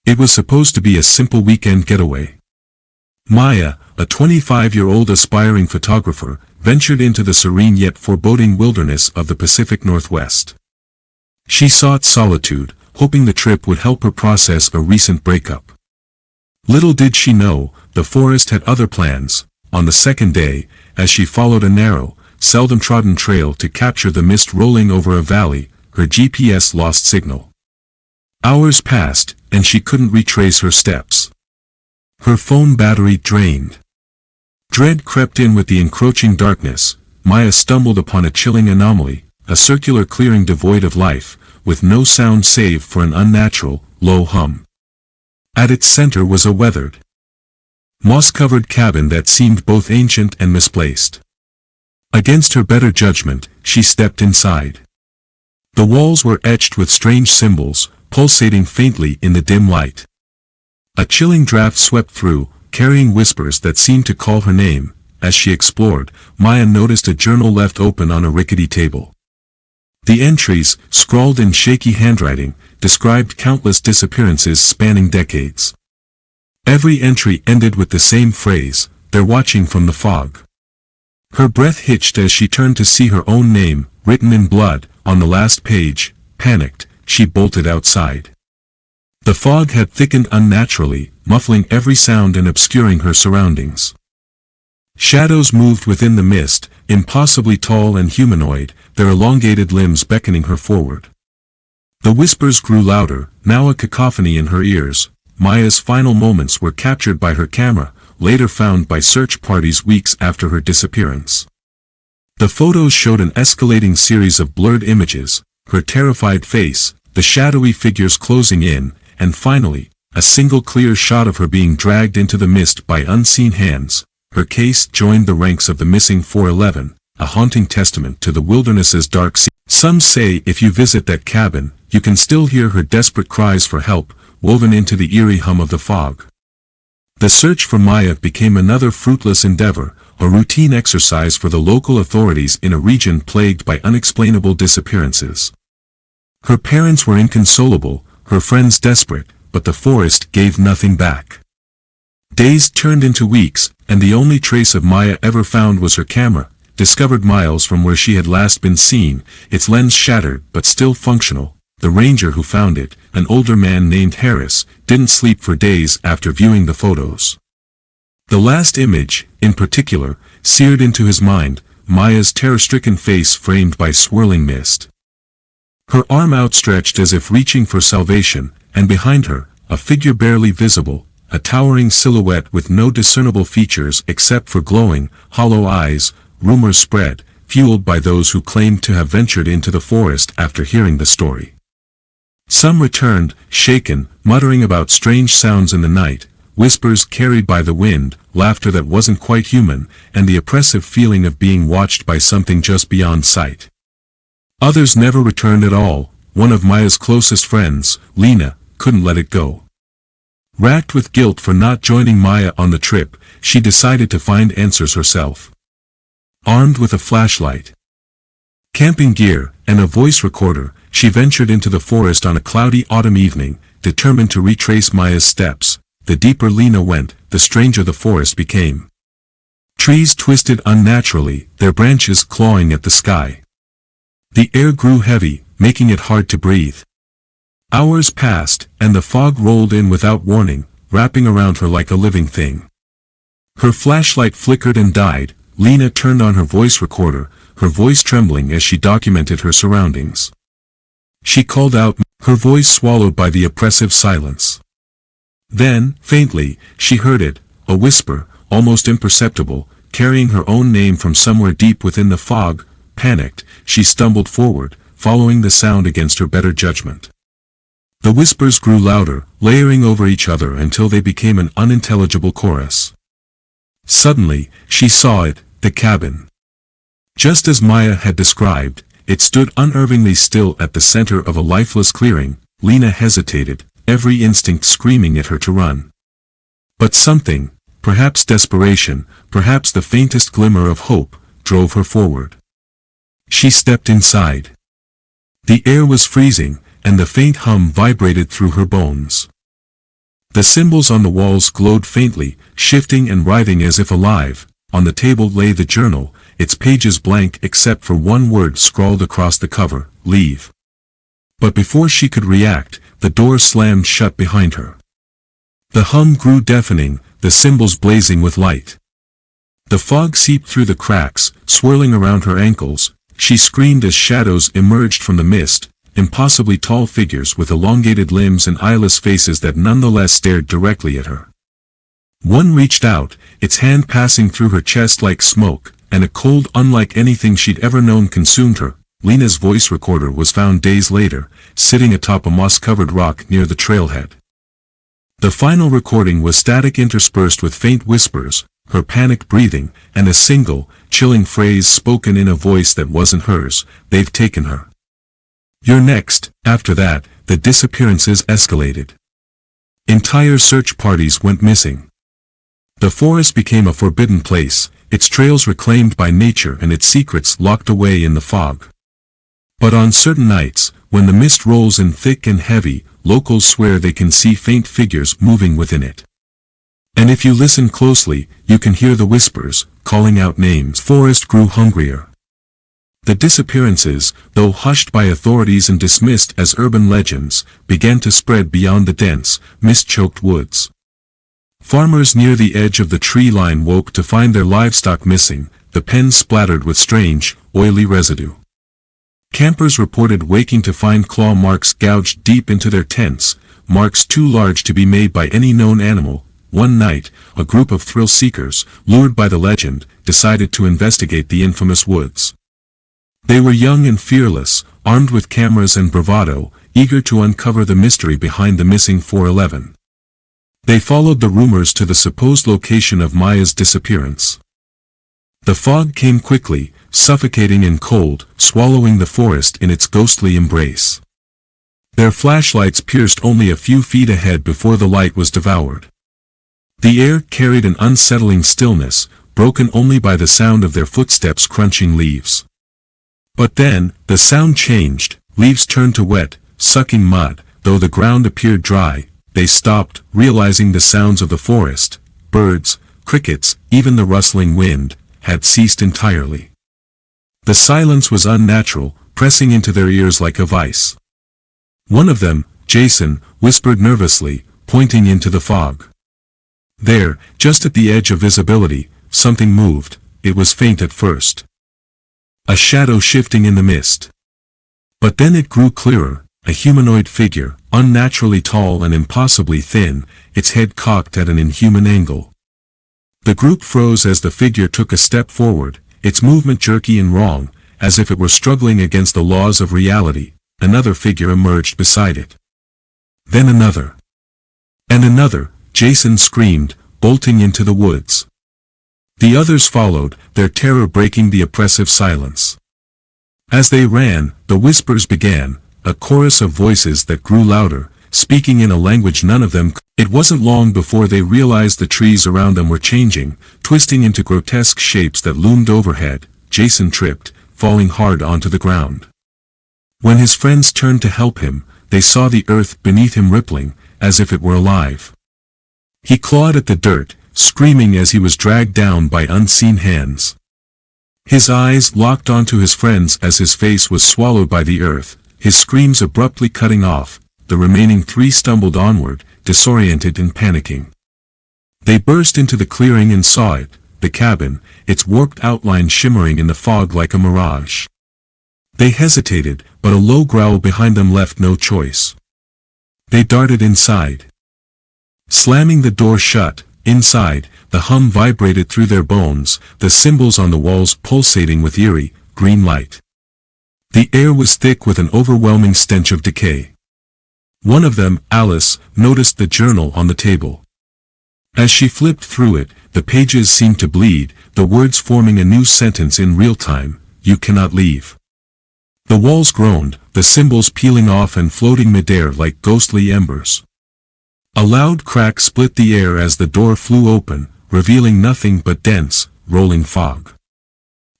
It was supposed to be a simple weekend getaway. Maya, a 25-year-old aspiring photographer, ventured into the serene yet foreboding wilderness of the Pacific Northwest. She sought solitude, hoping the trip would help her process a recent breakup. Little did she know, the forest had other plans. On the second day, as she followed a narrow, seldom trodden trail to capture the mist rolling over a valley, her GPS lost signal. Hours passed, and she couldn't retrace her steps. Her phone battery drained. Dread crept in with the encroaching darkness. Maya stumbled upon a chilling anomaly, a circular clearing devoid of life, with no sound save for an unnatural, low hum. At its center was a weathered, moss-covered cabin that seemed both ancient and misplaced. Against her better judgment, she stepped inside. The walls were etched with strange symbols, pulsating faintly in the dim light. A chilling draft swept through, carrying whispers that seemed to call her name. As she explored, Maya noticed a journal left open on a rickety table. The entries, scrawled in shaky handwriting, described countless disappearances spanning decades. Every entry ended with the same phrase, "They're watching from the fog." Her breath hitched as she turned to see her own name, written in blood, on the last page. Panicked, she bolted outside. The fog had thickened unnaturally, muffling every sound and obscuring her surroundings. Shadows moved within the mist, impossibly tall and humanoid, their elongated limbs beckoning her forward. The whispers grew louder, now a cacophony in her ears. Maya's final moments were captured by her camera, later found by search parties weeks after her disappearance. The photos showed an escalating series of blurred images, her terrified face, the shadowy figures closing in, and finally, a single clear shot of her being dragged into the mist by unseen hands. Her case joined the ranks of the missing 411, a haunting testament to the wilderness's dark sea. Some say if you visit that cabin, you can still hear her desperate cries for help, woven into the eerie hum of the fog. The search for Maya became another fruitless endeavor, a routine exercise for the local authorities in a region plagued by unexplainable disappearances. Her parents were inconsolable, her friends desperate, but the forest gave nothing back. Days turned into weeks, and the only trace of Maya ever found was her camera, discovered miles from where she had last been seen, its lens shattered but still functional. The ranger who found it, an older man named Harris, didn't sleep for days after viewing the photos. The last image, in particular, seared into his mind, Maya's terror-stricken face framed by swirling mist. Her arm outstretched as if reaching for salvation, and behind her, a figure barely visible, a towering silhouette with no discernible features except for glowing, hollow eyes. Rumors spread, fueled by those who claimed to have ventured into the forest after hearing the story. Some returned, shaken, muttering about strange sounds in the night, whispers carried by the wind, laughter that wasn't quite human, and the oppressive feeling of being watched by something just beyond sight. Others never returned at all. One of Maya's closest friends, Lena, couldn't let it go. Racked with guilt for not joining Maya on the trip, she decided to find answers herself. Armed with a flashlight, camping gear, and a voice recorder, she ventured into the forest on a cloudy autumn evening, determined to retrace Maya's steps. The deeper Lena went, the stranger the forest became. Trees twisted unnaturally, their branches clawing at the sky. The air grew heavy, making it hard to breathe. Hours passed, and the fog rolled in without warning, wrapping around her like a living thing. Her flashlight flickered and died. Lena turned on her voice recorder, her voice trembling as she documented her surroundings. She called out, her voice swallowed by the oppressive silence. Then, faintly, she heard it, a whisper, almost imperceptible, carrying her own name from somewhere deep within the fog. Panicked, she stumbled forward, following the sound against her better judgment. The whispers grew louder, layering over each other until they became an unintelligible chorus. Suddenly, she saw it, the cabin. Just as Maya had described, it stood unervingly still at the center of a lifeless clearing. Lena hesitated, every instinct screaming at her to run. But something, perhaps desperation, perhaps the faintest glimmer of hope, drove her forward. She stepped inside. The air was freezing, and the faint hum vibrated through her bones. The symbols on the walls glowed faintly, shifting and writhing as if alive. On the table lay the journal, its pages blank except for one word scrawled across the cover, leave. But before she could react, the door slammed shut behind her. The hum grew deafening, the symbols blazing with light. The fog seeped through the cracks, swirling around her ankles. She screamed as shadows emerged from the mist, impossibly tall figures with elongated limbs and eyeless faces that nonetheless stared directly at her. One reached out, its hand passing through her chest like smoke, and a cold unlike anything she'd ever known consumed her. Lena's voice recorder was found days later, sitting atop a moss-covered rock near the trailhead. The final recording was static interspersed with faint whispers, her panicked breathing, and a single, chilling phrase spoken in a voice that wasn't hers, "They've taken her." "You're next." After that, the disappearances escalated. Entire search parties went missing. The forest became a forbidden place, its trails reclaimed by nature and its secrets locked away in the fog. But on certain nights, when the mist rolls in thick and heavy, locals swear they can see faint figures moving within it. And if you listen closely, you can hear the whispers, calling out names. Forest grew hungrier. The disappearances, though hushed by authorities and dismissed as urban legends, began to spread beyond the dense, mist-choked woods. Farmers near the edge of the tree line woke to find their livestock missing, the pens splattered with strange, oily residue. Campers reported waking to find claw marks gouged deep into their tents, marks too large to be made by any known animal. One night, a group of thrill-seekers, lured by the legend, decided to investigate the infamous woods. They were young and fearless, armed with cameras and bravado, eager to uncover the mystery behind the missing 411. They followed the rumors to the supposed location of Maya's disappearance. The fog came quickly, suffocating and cold, swallowing the forest in its ghostly embrace. Their flashlights pierced only a few feet ahead before the light was devoured. The air carried an unsettling stillness, broken only by the sound of their footsteps crunching leaves. But then, the sound changed, leaves turned to wet, sucking mud. Though the ground appeared dry, they stopped, realizing the sounds of the forest, birds, crickets, even the rustling wind, had ceased entirely. The silence was unnatural, pressing into their ears like a vice. One of them, Jason, whispered nervously, pointing into the fog. There, just at the edge of visibility, something moved. It was faint at first. A shadow shifting in the mist. But then it grew clearer, a humanoid figure, unnaturally tall and impossibly thin, its head cocked at an inhuman angle. The group froze as the figure took a step forward, its movement jerky and wrong, as if it were struggling against the laws of reality. Another figure emerged beside it. Then another. And another. Jason screamed, bolting into the woods. The others followed, their terror breaking the oppressive silence. As they ran, the whispers began, a chorus of voices that grew louder, speaking in a language none of them could. It wasn't long before they realized the trees around them were changing, twisting into grotesque shapes that loomed overhead. Jason tripped, falling hard onto the ground. When his friends turned to help him, they saw the earth beneath him rippling, as if it were alive. He clawed at the dirt, screaming as he was dragged down by unseen hands. His eyes locked onto his friends as his face was swallowed by the earth, his screams abruptly cutting off. The remaining three stumbled onward, disoriented and panicking. They burst into the clearing and saw it, the cabin, its warped outline shimmering in the fog like a mirage. They hesitated, but a low growl behind them left no choice. They darted inside. Slamming the door shut, inside, the hum vibrated through their bones, the symbols on the walls pulsating with eerie, green light. The air was thick with an overwhelming stench of decay. One of them, Alice, noticed the journal on the table. As she flipped through it, the pages seemed to bleed, the words forming a new sentence in real time: "You cannot leave." The walls groaned, the symbols peeling off and floating midair like ghostly embers. A loud crack split the air as the door flew open, revealing nothing but dense, rolling fog.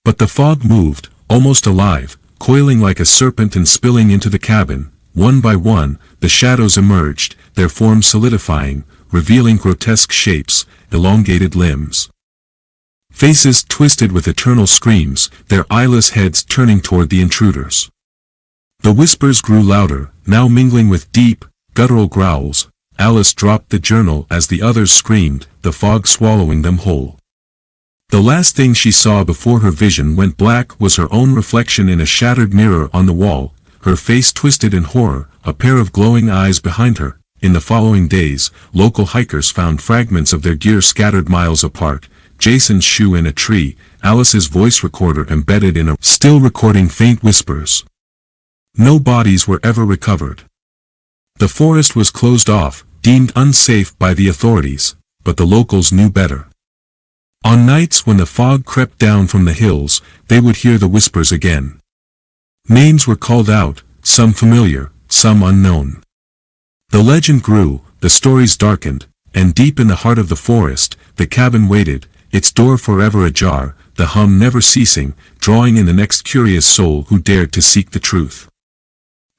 But the fog moved, almost alive, coiling like a serpent and spilling into the cabin. One by one, the shadows emerged, their forms solidifying, revealing grotesque shapes, elongated limbs. Faces twisted with eternal screams, their eyeless heads turning toward the intruders. The whispers grew louder, now mingling with deep, guttural growls. Alice dropped the journal as the others screamed, the fog swallowing them whole. The last thing she saw before her vision went black was her own reflection in a shattered mirror on the wall, her face twisted in horror, a pair of glowing eyes behind her. In the following days, local hikers found fragments of their gear scattered miles apart, Jason's shoe in a tree, Alice's voice recorder embedded in a still recording faint whispers. No bodies were ever recovered. The forest was closed off, deemed unsafe by the authorities, but the locals knew better. On nights when the fog crept down from the hills, they would hear the whispers again. Names were called out, some familiar, some unknown. The legend grew, the stories darkened, and deep in the heart of the forest, the cabin waited, its door forever ajar, the hum never ceasing, drawing in the next curious soul who dared to seek the truth.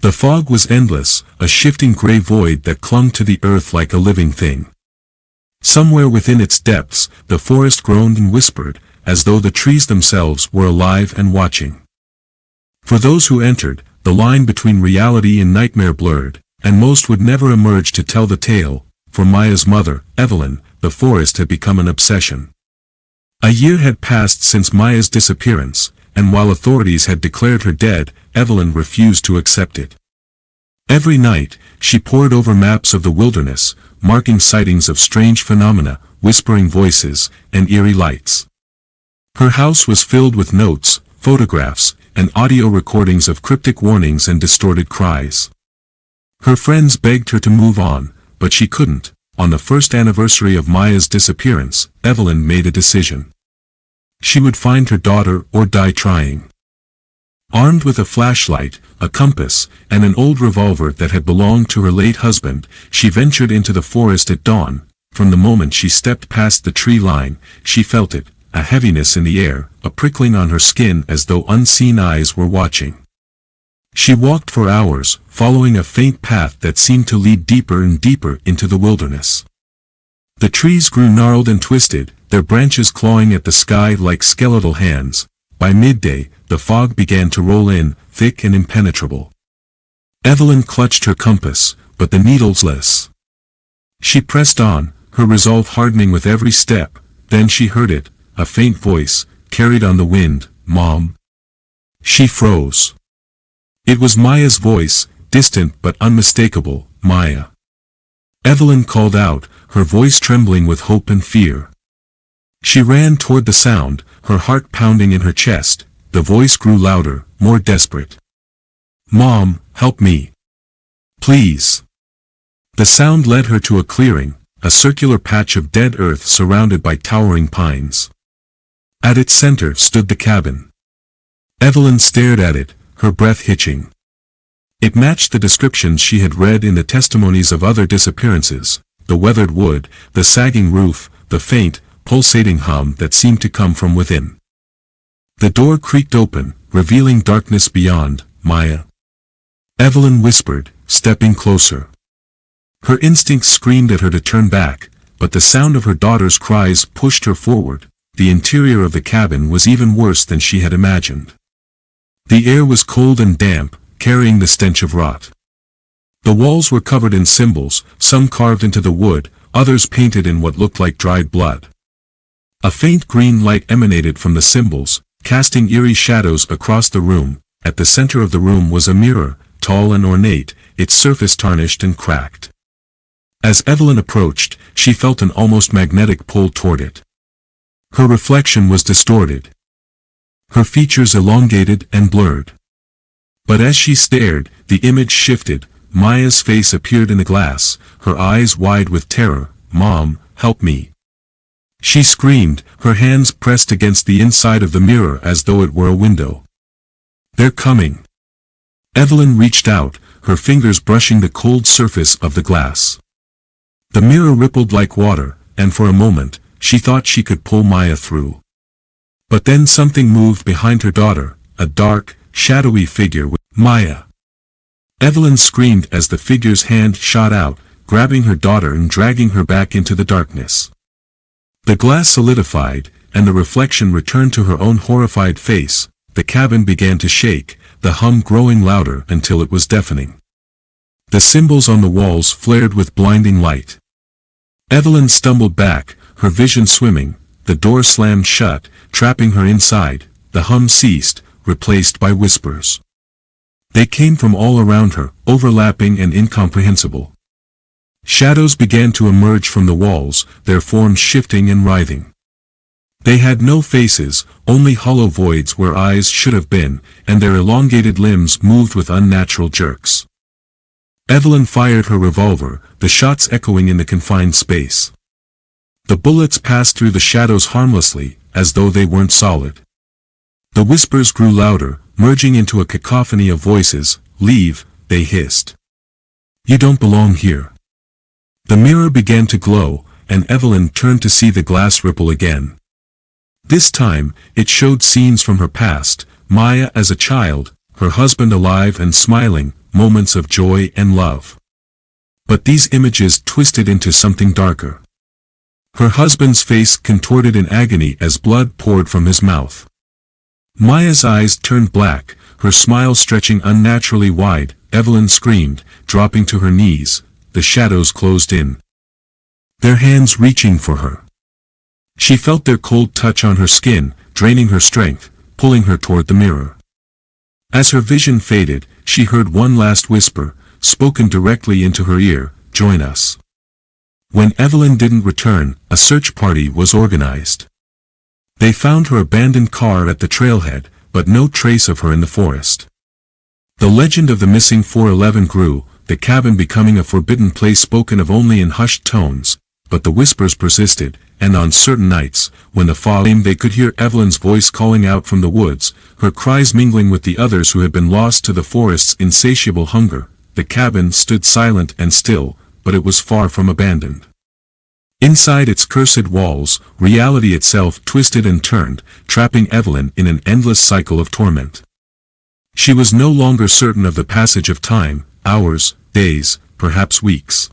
The fog was endless, a shifting gray void that clung to the earth like a living thing. Somewhere within its depths, the forest groaned and whispered, as though the trees themselves were alive and watching. For those who entered, the line between reality and nightmare blurred, and most would never emerge to tell the tale. For Maya's mother, Evelyn, the forest had become an obsession. A year had passed since Maya's disappearance, and while authorities had declared her dead, Evelyn refused to accept it. Every night, she pored over maps of the wilderness, marking sightings of strange phenomena, whispering voices, and eerie lights. Her house was filled with notes, photographs, and audio recordings of cryptic warnings and distorted cries. Her friends begged her to move on, but she couldn't. On the first anniversary of Maya's disappearance, Evelyn made a decision. She would find her daughter or die trying. Armed with a flashlight, a compass, and an old revolver that had belonged to her late husband, she ventured into the forest at dawn. From the moment she stepped past the tree line, she felt it, a heaviness in the air, a prickling on her skin as though unseen eyes were watching. She walked for hours, following a faint path that seemed to lead deeper and deeper into the wilderness. The trees grew gnarled and twisted, their branches clawing at the sky like skeletal hands. By midday, the fog began to roll in, thick and impenetrable. Evelyn clutched her compass, but the needles less. She pressed on, her resolve hardening with every step. Then she heard it, a faint voice, carried on the wind, "Mom." She froze. It was Maya's voice, distant but unmistakable, "Maya." Evelyn called out, her voice trembling with hope and fear. She ran toward the sound, her heart pounding in her chest. The voice grew louder, more desperate. "Mom, help me. Please." The sound led her to a clearing, a circular patch of dead earth surrounded by towering pines. At its center stood the cabin. Evelyn stared at it, her breath hitching. It matched the descriptions she had read in the testimonies of other disappearances, the weathered wood, the sagging roof, the faint, pulsating hum that seemed to come from within. The door creaked open, revealing darkness beyond. "Maya." Evelyn whispered, stepping closer. Her instincts screamed at her to turn back, but the sound of her daughter's cries pushed her forward. The interior of the cabin was even worse than she had imagined. The air was cold and damp, carrying the stench of rot. The walls were covered in symbols, some carved into the wood, others painted in what looked like dried blood. A faint green light emanated from the symbols, casting eerie shadows across the room. At the center of the room was a mirror, tall and ornate, its surface tarnished and cracked. As Evelyn approached, she felt an almost magnetic pull toward it. Her reflection was distorted, her features elongated and blurred. But as she stared, the image shifted. Maya's face appeared in the glass, her eyes wide with terror. "Mom, help me." She screamed, her hands pressed against the inside of the mirror as though it were a window. "They're coming." Evelyn reached out, her fingers brushing the cold surface of the glass. The mirror rippled like water, and for a moment, she thought she could pull Maya through. But then something moved behind her daughter, a dark, shadowy figure with "Maya." Evelyn screamed as the figure's hand shot out, grabbing her daughter and dragging her back into the darkness. The glass solidified, and the reflection returned to her own horrified face. The cabin began to shake, the hum growing louder until it was deafening. The symbols on the walls flared with blinding light. Evelyn stumbled back, her vision swimming. The door slammed shut, trapping her inside. The hum ceased, replaced by whispers. They came from all around her, overlapping and incomprehensible. Shadows began to emerge from the walls, their forms shifting and writhing. They had no faces, only hollow voids where eyes should have been, and their elongated limbs moved with unnatural jerks. Evelyn fired her revolver, the shots echoing in the confined space. The bullets passed through the shadows harmlessly, as though they weren't solid. The whispers grew louder, merging into a cacophony of voices. "Leave," they hissed. "You don't belong here." The mirror began to glow, and Evelyn turned to see the glass ripple again. This time, it showed scenes from her past, Maya as a child, her husband alive and smiling, moments of joy and love. But these images twisted into something darker. Her husband's face contorted in agony as blood poured from his mouth. Maya's eyes turned black, her smile stretching unnaturally wide. Evelyn screamed, dropping to her knees. The shadows closed in, their hands reaching for her. She felt their cold touch on her skin, draining her strength, pulling her toward the mirror. As her vision faded, she heard one last whisper, spoken directly into her ear, "Join us." When Evelyn didn't return, a search party was organized. They found her abandoned car at the trailhead, but no trace of her in the forest. The legend of the missing 411 grew, the cabin becoming a forbidden place spoken of only in hushed tones, but the whispers persisted, and on certain nights, when the fog came, they could hear Evelyn's voice calling out from the woods, her cries mingling with the others who had been lost to the forest's insatiable hunger. The cabin stood silent and still, but it was far from abandoned. Inside its cursed walls, reality itself twisted and turned, trapping Evelyn in an endless cycle of torment. She was no longer certain of the passage of time, hours, days, perhaps weeks.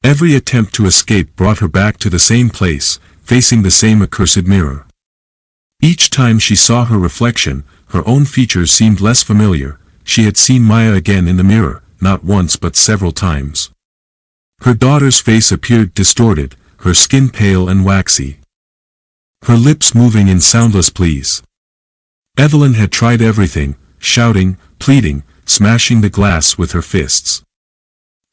Every attempt to escape brought her back to the same place, facing the same accursed mirror. Each time she saw her reflection, her own features seemed less familiar. She had seen Maya again in the mirror, not once but several times. Her daughter's face appeared distorted, her skin pale and waxy, her lips moving in soundless pleas. Evelyn had tried everything, shouting, pleading, smashing the glass with her fists.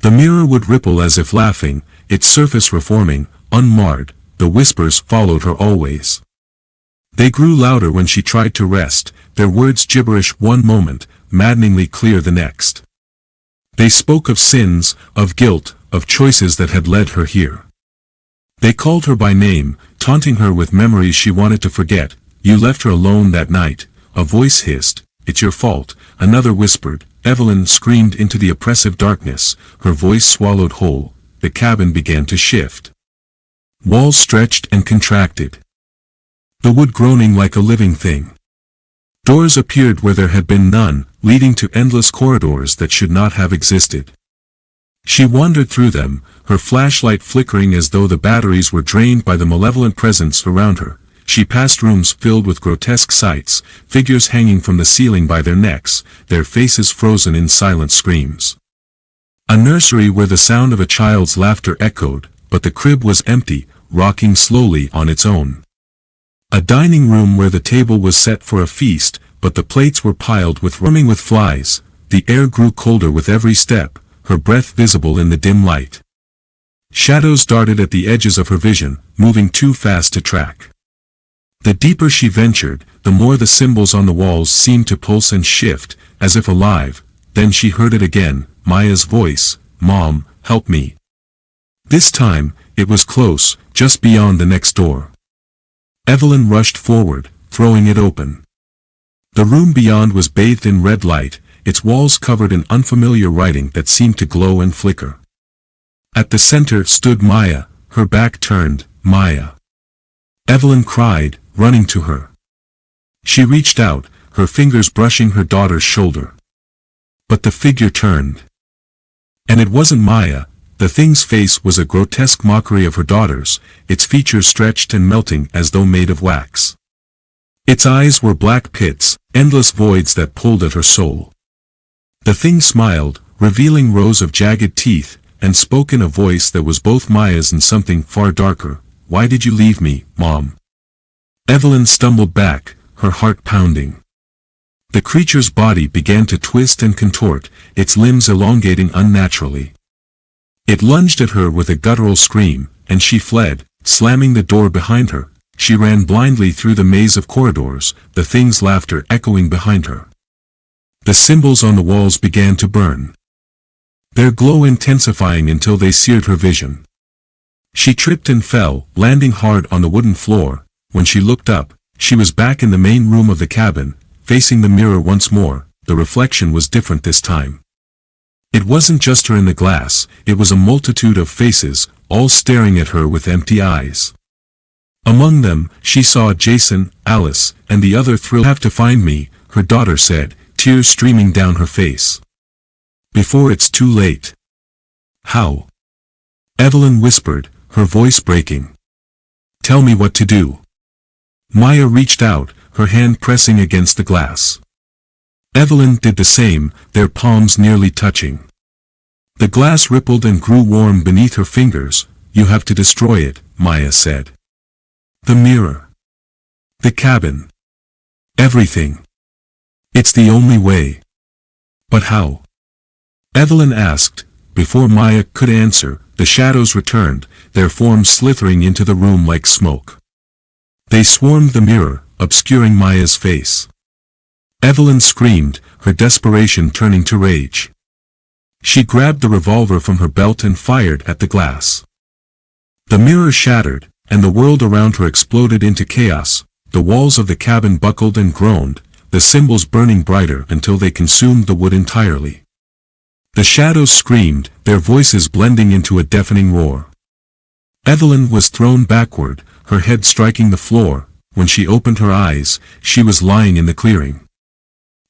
The mirror would ripple as if laughing, its surface reforming, unmarred. The whispers followed her always. They grew louder when she tried to rest, their words gibberish one moment, maddeningly clear the next. They spoke of sins, of guilt, of choices that had led her here. They called her by name, taunting her with memories she wanted to forget. "You left her alone that night," a voice hissed. "It's your fault," another whispered. Evelyn screamed into the oppressive darkness, her voice swallowed whole. The cabin began to shift. Walls stretched and contracted, the wood groaning like a living thing. Doors appeared where there had been none, leading to endless corridors that should not have existed. She wandered through them, her flashlight flickering as though the batteries were drained by the malevolent presence around her. She passed rooms filled with grotesque sights, figures hanging from the ceiling by their necks, their faces frozen in silent screams. A nursery where the sound of a child's laughter echoed, but the crib was empty, rocking slowly on its own. A dining room where the table was set for a feast, but the plates were piled with rumming with flies. The air grew colder with every step, her breath visible in the dim light. Shadows darted at the edges of her vision, moving too fast to track. The deeper she ventured, the more the symbols on the walls seemed to pulse and shift, as if alive. Then she heard it again, Maya's voice, "Mom, help me." This time, it was close, just beyond the next door. Evelyn rushed forward, throwing it open. The room beyond was bathed in red light, its walls covered in unfamiliar writing that seemed to glow and flicker. At the center stood Maya, her back turned. "Maya!" Evelyn cried, running to her. She reached out, her fingers brushing her daughter's shoulder. But the figure turned. And it wasn't Maya, The thing's face was a grotesque mockery of her daughter's, its features stretched and melting as though made of wax. Its eyes were black pits, endless voids that pulled at her soul. The thing smiled, revealing rows of jagged teeth, and spoke in a voice that was both Maya's and something far darker. "Why did you leave me, Mom?" Evelyn stumbled back, her heart pounding. The creature's body began to twist and contort, its limbs elongating unnaturally. It lunged at her with a guttural scream, and she fled, slamming the door behind her. She ran blindly through the maze of corridors, the thing's laughter echoing behind her. The symbols on the walls began to burn, their glow intensifying until they seared her vision. She tripped and fell, landing hard on the wooden floor. When she looked up, she was back in the main room of the cabin, facing the mirror once more. The reflection was different this time. It wasn't just her in the glass, it was a multitude of faces, all staring at her with empty eyes. Among them, she saw Jason, Alice, and the other thrilled. "Have to find me," her daughter said, tears streaming down her face. "Before it's too late." "How?" Evelyn whispered, her voice breaking. "Tell me what to do." Maya reached out, her hand pressing against the glass. Evelyn did the same, their palms nearly touching. The glass rippled and grew warm beneath her fingers. "You have to destroy it," Maya said. "The mirror. The cabin. Everything. It's the only way." "But how?" Evelyn asked. Before Maya could answer, the shadows returned, their forms slithering into the room like smoke. They swarmed the mirror, obscuring Maya's face. Evelyn screamed, her desperation turning to rage. She grabbed the revolver from her belt and fired at the glass. The mirror shattered, and the world around her exploded into chaos. The walls of the cabin buckled and groaned, the symbols burning brighter until they consumed the wood entirely. The shadows screamed, their voices blending into a deafening roar. Evelyn was thrown backward, her head striking the floor. When she opened her eyes, she was lying in the clearing.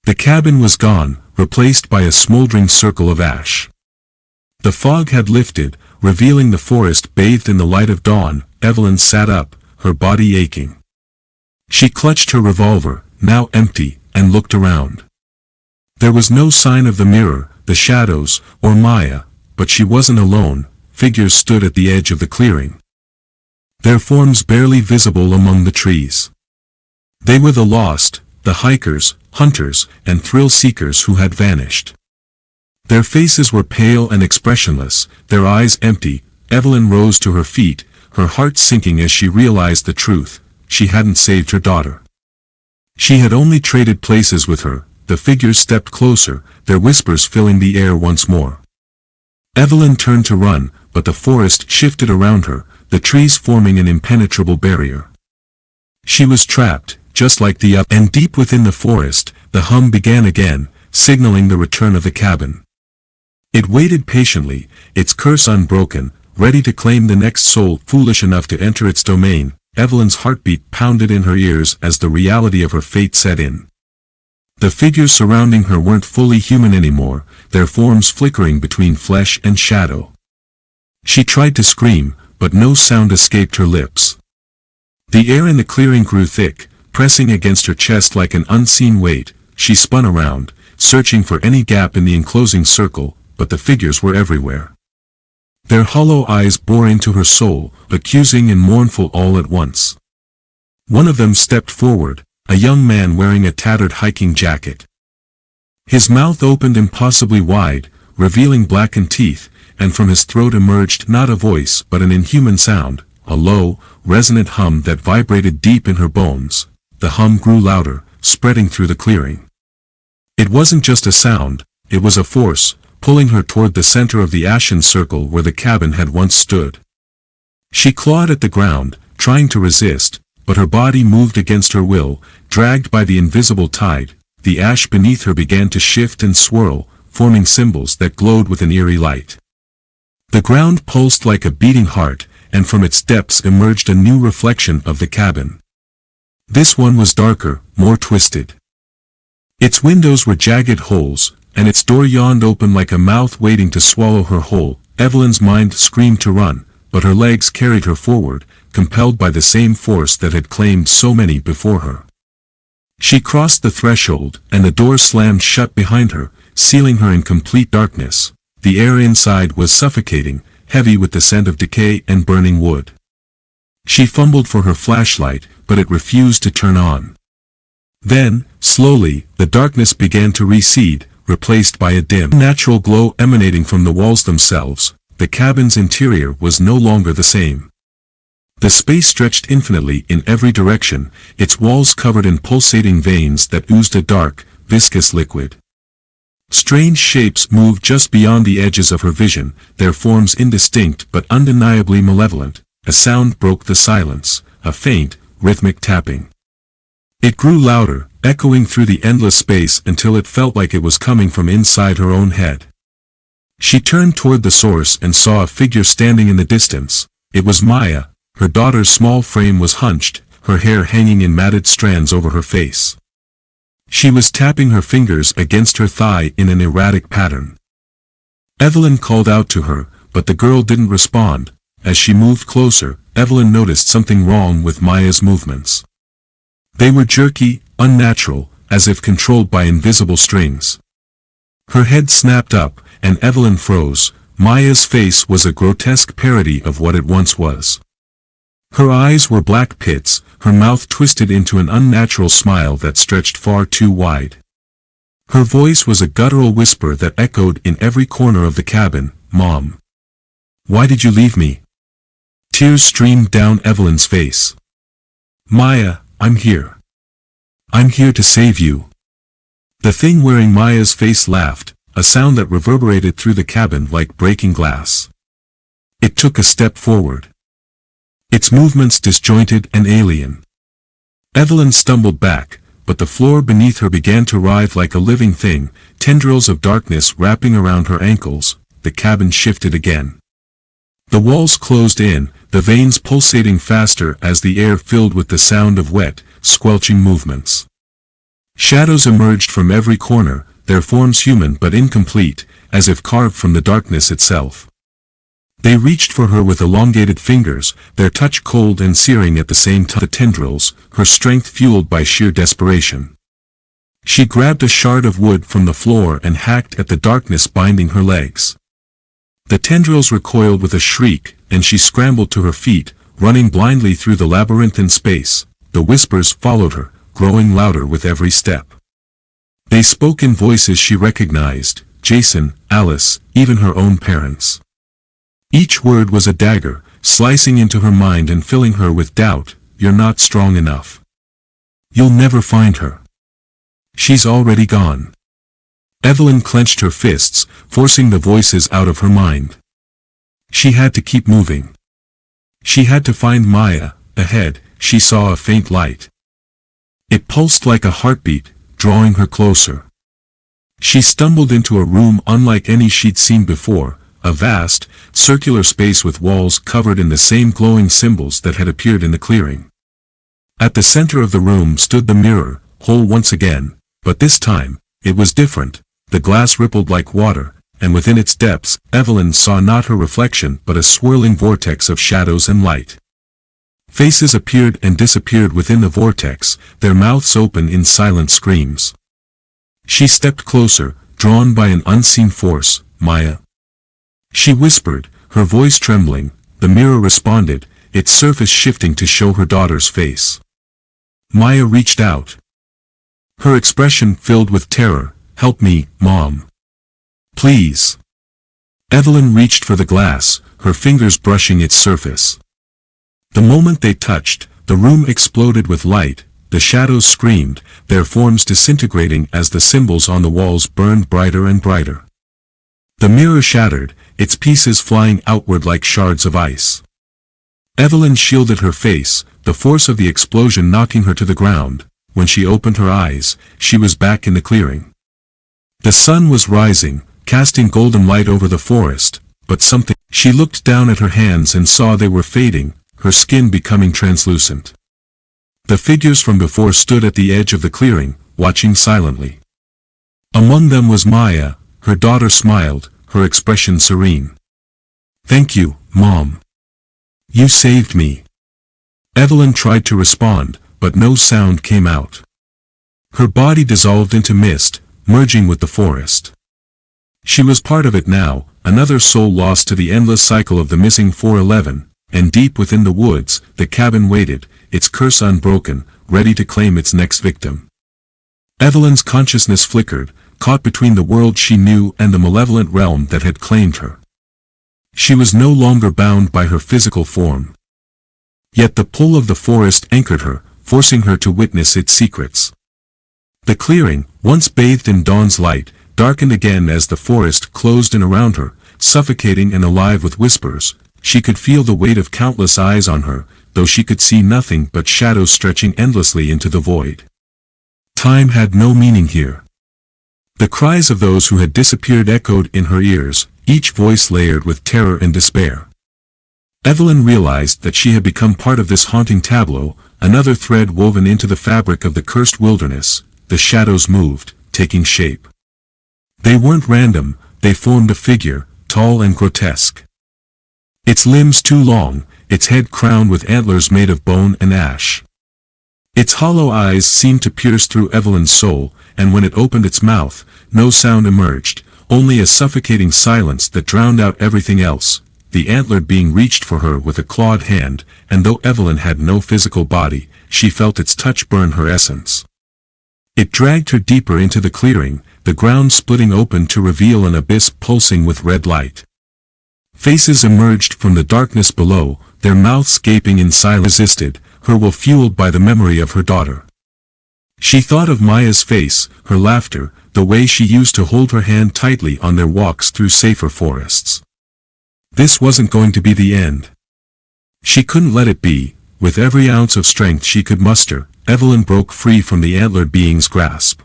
The cabin was gone, replaced by a smoldering circle of ash. The fog had lifted, revealing the forest bathed in the light of dawn. Evelyn sat up, her body aching. She clutched her revolver, now empty, and looked around. There was no sign of the mirror, the shadows, or Maya, but she wasn't alone. Figures stood at the edge of the clearing, their forms barely visible among the trees. They were the lost, the hikers, hunters, and thrill-seekers who had vanished. Their faces were pale and expressionless, their eyes empty. Evelyn rose to her feet, her heart sinking as she realized the truth. She hadn't saved her daughter. She had only traded places with her. The figures stepped closer, their whispers filling the air once more. Evelyn turned to run, but the forest shifted around her, the trees forming an impenetrable barrier. She was trapped, just like the others. And deep within the forest, the hum began again, signaling the return of the cabin. It waited patiently, its curse unbroken, ready to claim the next soul foolish enough to enter its domain. Evelyn's heartbeat pounded in her ears as the reality of her fate set in. The figures surrounding her weren't fully human anymore, their forms flickering between flesh and shadow. She tried to scream, but no sound escaped her lips. The air in the clearing grew thick, pressing against her chest like an unseen weight. She spun around, searching for any gap in the enclosing circle, but the figures were everywhere. Their hollow eyes bore into her soul, accusing and mournful all at once. One of them stepped forward, a young man wearing a tattered hiking jacket. His mouth opened impossibly wide, revealing blackened teeth, and from his throat emerged not a voice but an inhuman sound, a low, resonant hum that vibrated deep in her bones. The hum grew louder, spreading through the clearing. It wasn't just a sound, it was a force, pulling her toward the center of the ashen circle where the cabin had once stood. She clawed at the ground, trying to resist, but her body moved against her will, dragged by the invisible tide. The ash beneath her began to shift and swirl, forming symbols that glowed with an eerie light. The ground pulsed like a beating heart, and from its depths emerged a new reflection of the cabin. This one was darker, more twisted. Its windows were jagged holes, and its door yawned open like a mouth waiting to swallow her whole. Evelyn's mind screamed to run, but her legs carried her forward, compelled by the same force that had claimed so many before her. She crossed the threshold, and the door slammed shut behind her, sealing her in complete darkness. The air inside was suffocating, heavy with the scent of decay and burning wood. She fumbled for her flashlight, but it refused to turn on. Then, slowly, the darkness began to recede, replaced by a dim, natural glow emanating from the walls themselves. The cabin's interior was no longer the same. The space stretched infinitely in every direction, its walls covered in pulsating veins that oozed a dark, viscous liquid. Strange shapes moved just beyond the edges of her vision, their forms indistinct but undeniably malevolent. A sound broke the silence, a faint, rhythmic tapping. It grew louder, echoing through the endless space until it felt like it was coming from inside her own head. She turned toward the source and saw a figure standing in the distance. It was Maya. Her daughter's small frame was hunched, her hair hanging in matted strands over her face. She was tapping her fingers against her thigh in an erratic pattern. Evelyn called out to her, but the girl didn't respond. As she moved closer, Evelyn noticed something wrong with Maya's movements. They were jerky, unnatural, as if controlled by invisible strings. Her head snapped up, and Evelyn froze. Maya's face was a grotesque parody of what it once was. Her eyes were black pits, her mouth twisted into an unnatural smile that stretched far too wide. Her voice was a guttural whisper that echoed in every corner of the cabin. "Mom. Why did you leave me?" Tears streamed down Evelyn's face. "Maya, I'm here. I'm here to save you." The thing wearing Maya's face laughed, a sound that reverberated through the cabin like breaking glass. It took a step forward. Its movements disjointed and alien. Evelyn stumbled back, but the floor beneath her began to writhe like a living thing, tendrils of darkness wrapping around her ankles. The cabin shifted again. The walls closed in, the veins pulsating faster as the air filled with the sound of wet, squelching movements. Shadows emerged from every corner, their forms human but incomplete, as if carved from the darkness itself. They reached for her with elongated fingers, their touch cold and searing at the same time. The tendrils, her strength fueled by sheer desperation. She grabbed a shard of wood from the floor and hacked at the darkness binding her legs. The tendrils recoiled with a shriek, and she scrambled to her feet, running blindly through the labyrinthine space. The whispers followed her, growing louder with every step. They spoke in voices she recognized, Jason, Alice, even her own parents. Each word was a dagger, slicing into her mind and filling her with doubt. "You're not strong enough. You'll never find her. She's already gone." Evelyn clenched her fists, forcing the voices out of her mind. She had to keep moving. She had to find Maya. Ahead, she saw a faint light. It pulsed like a heartbeat, drawing her closer. She stumbled into a room unlike any she'd seen before, a vast, circular space with walls covered in the same glowing symbols that had appeared in the clearing. At the center of the room stood the mirror, whole once again, but this time, it was different. The glass rippled like water, and within its depths, Evelyn saw not her reflection but a swirling vortex of shadows and light. Faces appeared and disappeared within the vortex, their mouths open in silent screams. She stepped closer, drawn by an unseen force. "Maya." She whispered, her voice trembling. The mirror responded, its surface shifting to show her daughter's face. Maya reached out. Her expression filled with terror. "Help me, Mom. Please." Evelyn reached for the glass, her fingers brushing its surface. The moment they touched, the room exploded with light. The shadows screamed, their forms disintegrating as the symbols on the walls burned brighter and brighter. The mirror shattered, its pieces flying outward like shards of ice. Evelyn shielded her face, the force of the explosion knocking her to the ground. When she opened her eyes, she was back in the clearing. The sun was rising, casting golden light over the forest, but something. She looked down at her hands and saw they were fading, her skin becoming translucent. The figures from before stood at the edge of the clearing, watching silently. Among them was Maya. Her daughter smiled, her expression serene. Thank you, Mom. You saved me. Evelyn tried to respond, but no sound came out. Her body dissolved into mist, merging with the forest. She was part of it now, another soul lost to the endless cycle of the missing 411, and deep within the woods, the cabin waited, its curse unbroken, ready to claim its next victim. Evelyn's consciousness flickered, caught between the world she knew and the malevolent realm that had claimed her. She was no longer bound by her physical form. Yet the pull of the forest anchored her, forcing her to witness its secrets. The clearing, once bathed in dawn's light, darkened again as the forest closed in around her, suffocating and alive with whispers. She could feel the weight of countless eyes on her, though she could see nothing but shadows stretching endlessly into the void. Time had no meaning here. The cries of those who had disappeared echoed in her ears, each voice layered with terror and despair. Evelyn realized that she had become part of this haunting tableau, another thread woven into the fabric of the cursed wilderness. The shadows moved, taking shape. They weren't random, they formed a figure, tall and grotesque. Its limbs too long, its head crowned with antlers made of bone and ash. Its hollow eyes seemed to pierce through Evelyn's soul, and when it opened its mouth, no sound emerged, only a suffocating silence that drowned out everything else, the antlered being reached for her with a clawed hand, and though Evelyn had no physical body, she felt its touch burn her essence. It dragged her deeper into the clearing, the ground splitting open to reveal an abyss pulsing with red light. Faces emerged from the darkness below, their mouths gaping in silence. Resisted, her will fueled by the memory of her daughter. She thought of Maya's face, her laughter, the way she used to hold her hand tightly on their walks through safer forests. This wasn't going to be the end. She couldn't let it be. With every ounce of strength she could muster, Evelyn broke free from the antlered being's grasp.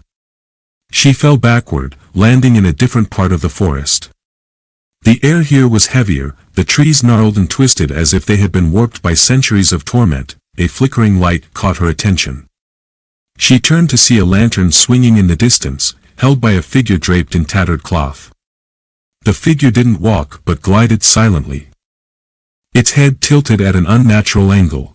She fell backward, landing in a different part of the forest. The air here was heavier, the trees gnarled and twisted as if they had been warped by centuries of torment. A flickering light caught her attention. She turned to see a lantern swinging in the distance, held by a figure draped in tattered cloth. The figure didn't walk but glided silently. Its head tilted at an unnatural angle.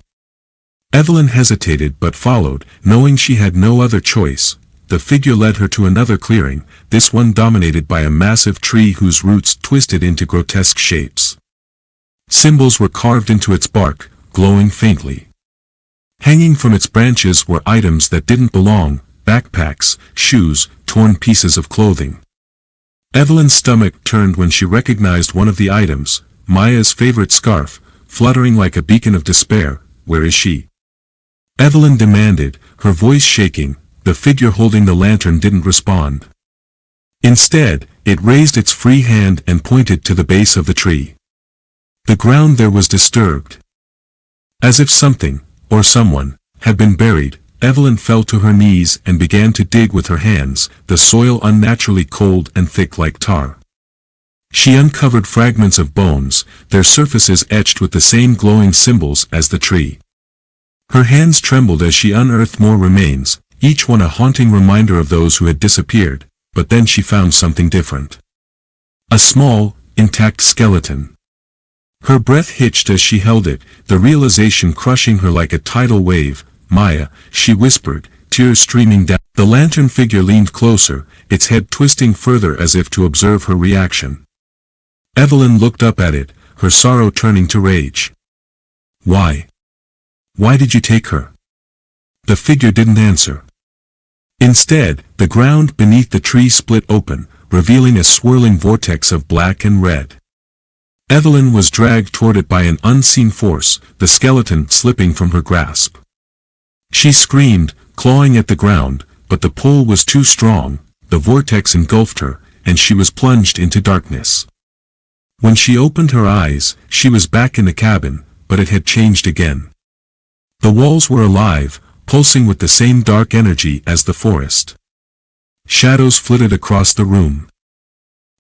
Evelyn hesitated but followed, knowing she had no other choice. The figure led her to another clearing, this one dominated by a massive tree whose roots twisted into grotesque shapes. Symbols were carved into its bark, glowing faintly. Hanging from its branches were items that didn't belong, backpacks, shoes, torn pieces of clothing. Evelyn's stomach turned when she recognized one of the items, Maya's favorite scarf, fluttering like a beacon of despair. Where is she? Evelyn demanded, her voice shaking. The figure holding the lantern didn't respond. Instead, it raised its free hand and pointed to the base of the tree. The ground there was disturbed. As if something, or someone, had been buried. Evelyn fell to her knees and began to dig with her hands, the soil unnaturally cold and thick like tar. She uncovered fragments of bones, their surfaces etched with the same glowing symbols as the tree. Her hands trembled as she unearthed more remains, each one a haunting reminder of those who had disappeared, but then she found something different. A small, intact skeleton. Her breath hitched as she held it, the realization crushing her like a tidal wave. Maya, she whispered, tears streaming down. The lantern figure leaned closer, its head twisting further as if to observe her reaction. Evelyn looked up at it, her sorrow turning to rage. Why? Why did you take her? The figure didn't answer. Instead, the ground beneath the tree split open, revealing a swirling vortex of black and red. Evelyn was dragged toward it by an unseen force, the skeleton slipping from her grasp. She screamed, clawing at the ground, but the pull was too strong, the vortex engulfed her, and she was plunged into darkness. When she opened her eyes, she was back in the cabin, but it had changed again. The walls were alive, pulsing with the same dark energy as the forest. Shadows flitted across the room.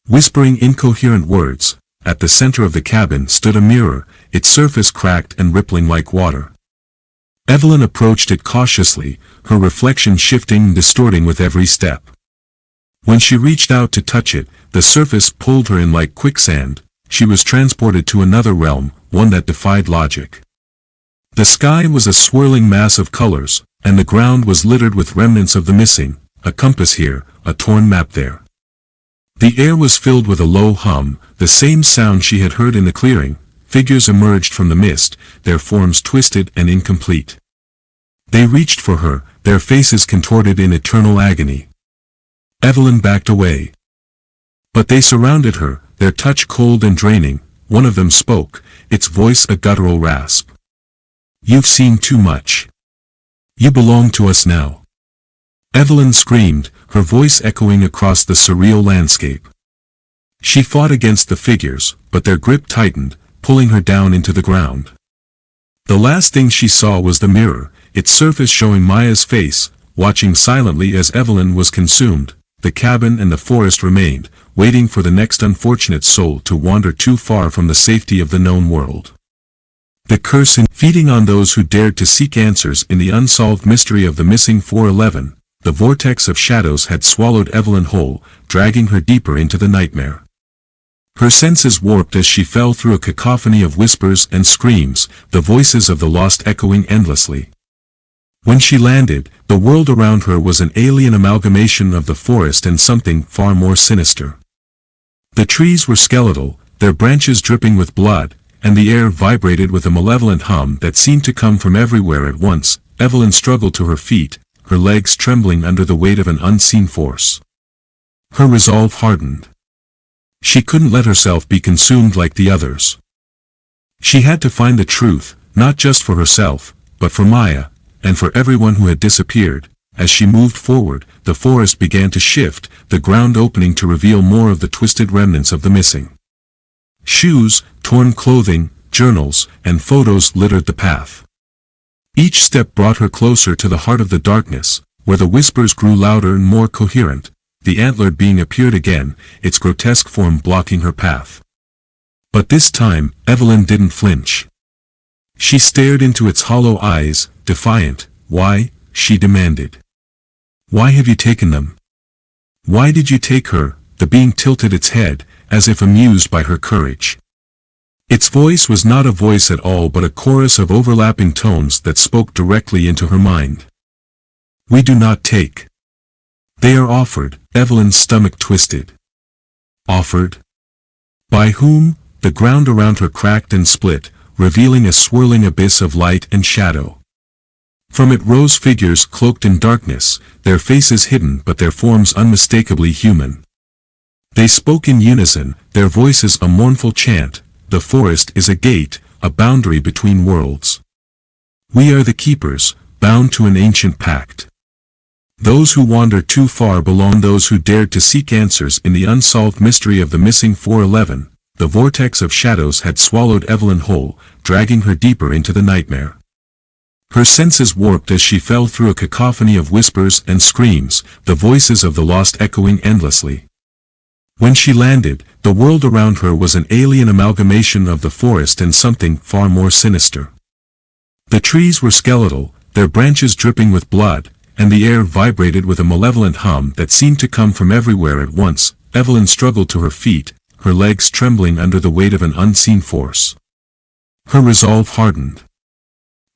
Whispering incoherent words, at the center of the cabin stood a mirror, its surface cracked and rippling like water. Evelyn approached it cautiously, her reflection shifting and distorting with every step. When she reached out to touch it, the surface pulled her in like quicksand, she was transported to another realm, one that defied logic. The sky was a swirling mass of colors, and the ground was littered with remnants of the missing, a compass here, a torn map there. The air was filled with a low hum, the same sound she had heard in the clearing. Figures emerged from the mist, their forms twisted and incomplete. They reached for her, their faces contorted in eternal agony. Evelyn backed away. But they surrounded her, their touch cold and draining. One of them spoke, its voice a guttural rasp. "You've seen too much. You belong to us now." Evelyn screamed, her voice echoing across the surreal landscape. She fought against the figures, but their grip tightened, pulling her down into the ground. The last thing she saw was the mirror, its surface showing Maya's face, watching silently as Evelyn was consumed. The cabin and the forest remained, waiting for the next unfortunate soul to wander too far from the safety of the known world. The curse in feeding on those who dared to seek answers in the unsolved mystery of the missing 411, the vortex of shadows had swallowed Evelyn whole, dragging her deeper into the nightmare. Her senses warped as she fell through a cacophony of whispers and screams, the voices of the lost echoing endlessly. When she landed, the world around her was an alien amalgamation of the forest and something far more sinister. The trees were skeletal, their branches dripping with blood, and the air vibrated with a malevolent hum that seemed to come from everywhere at once. Evelyn struggled to her feet, her legs trembling under the weight of an unseen force. Her resolve hardened. She couldn't let herself be consumed like the others. She had to find the truth, not just for herself, but for Maya, and for everyone who had disappeared. As she moved forward, the forest began to shift, the ground opening to reveal more of the twisted remnants of the missing. Shoes, torn clothing, journals, and photos littered the path. Each step brought her closer to the heart of the darkness, where the whispers grew louder and more coherent. The antlered being appeared again, its grotesque form blocking her path. But this time, Evelyn didn't flinch. She stared into its hollow eyes, defiant. "Why?" she demanded. "Why have you taken them? Why did you take her?" The being tilted its head, as if amused by her courage. Its voice was not a voice at all but a chorus of overlapping tones that spoke directly into her mind. "We do not take. They are offered." Evelyn's stomach twisted. Offered? By whom? The ground around her cracked and split, revealing a swirling abyss of light and shadow. From it rose figures cloaked in darkness, their faces hidden but their forms unmistakably human. They spoke in unison, their voices a mournful chant. "The forest is a gate, a boundary between worlds. We are the keepers, bound to an ancient pact. Those who wander too far belong." Those who dared to seek answers in the unsolved mystery of the missing 411, the vortex of shadows had swallowed Evelyn whole, dragging her deeper into the nightmare. Her senses warped as she fell through a cacophony of whispers and screams, the voices of the lost echoing endlessly. When she landed, the world around her was an alien amalgamation of the forest and something far more sinister. The trees were skeletal, their branches dripping with blood, and the air vibrated with a malevolent hum that seemed to come from everywhere at once. Evelyn struggled to her feet, her legs trembling under the weight of an unseen force. Her resolve hardened.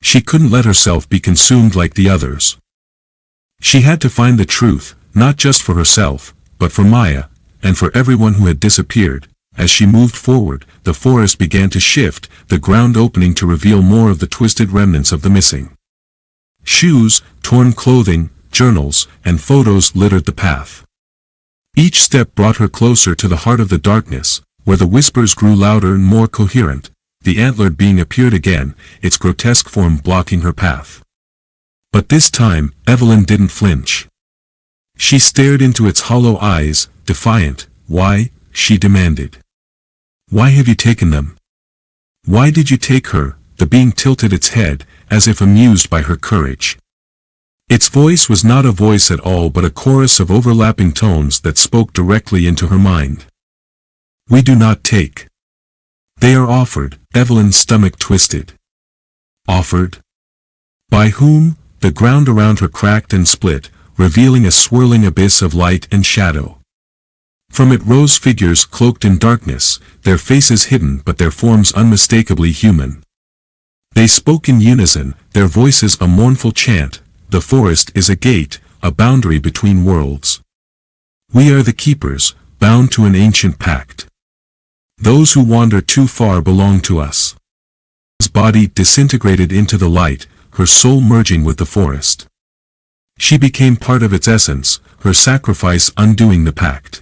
She couldn't let herself be consumed like the others. She had to find the truth, not just for herself, but for Maya, and for everyone who had disappeared. As she moved forward, the forest began to shift, the ground opening to reveal more of the twisted remnants of the missing. Shoes, torn clothing, journals, and photos littered the path. Each step brought her closer to the heart of the darkness, where the whispers grew louder and more coherent. The antlered being appeared again, its grotesque form blocking her path. But this time, Evelyn didn't flinch. She stared into its hollow eyes, defiant. "Why?" she demanded. "Why have you taken them? Why did you take her?" The being tilted its head, as if amused by her courage. Its voice was not a voice at all but a chorus of overlapping tones that spoke directly into her mind. "We do not take. They are offered." Evelyn's stomach twisted. Offered? By whom? The ground around her cracked and split, revealing a swirling abyss of light and shadow. From it rose figures cloaked in darkness, their faces hidden but their forms unmistakably human. They spoke in unison, their voices a mournful chant. The forest is a gate, a boundary between worlds. We are the keepers, bound to an ancient pact. Those who wander too far belong to us. His body disintegrated into the light, her soul merging with the forest. She became part of its essence, her sacrifice undoing the pact.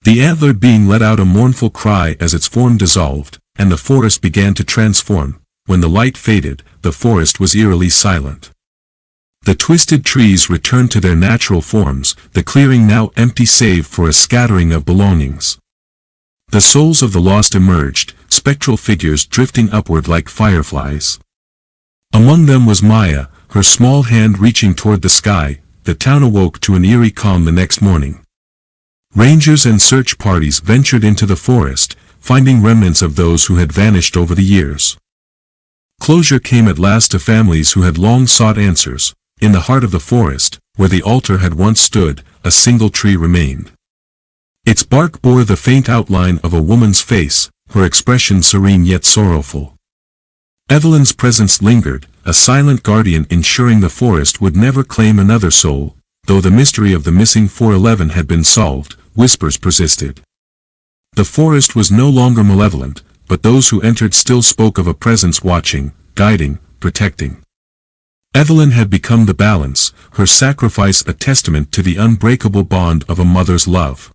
The antlered being let out a mournful cry as its form dissolved, and the forest began to transform. When the light faded, the forest was eerily silent. The twisted trees returned to their natural forms, the clearing now empty save for a scattering of belongings. The souls of the lost emerged, spectral figures drifting upward like fireflies. Among them was Maya, her small hand reaching toward the sky. The town awoke to an eerie calm the next morning. Rangers and search parties ventured into the forest, finding remnants of those who had vanished over the years. Closure came at last to families who had long sought answers. In the heart of the forest, where the altar had once stood, a single tree remained. Its bark bore the faint outline of a woman's face, her expression serene yet sorrowful. Evelyn's presence lingered, a silent guardian ensuring the forest would never claim another soul. Though the mystery of the missing 411 had been solved, whispers persisted. The forest was no longer malevolent, but those who entered still spoke of a presence watching, guiding, protecting. Evelyn had become the balance, her sacrifice a testament to the unbreakable bond of a mother's love.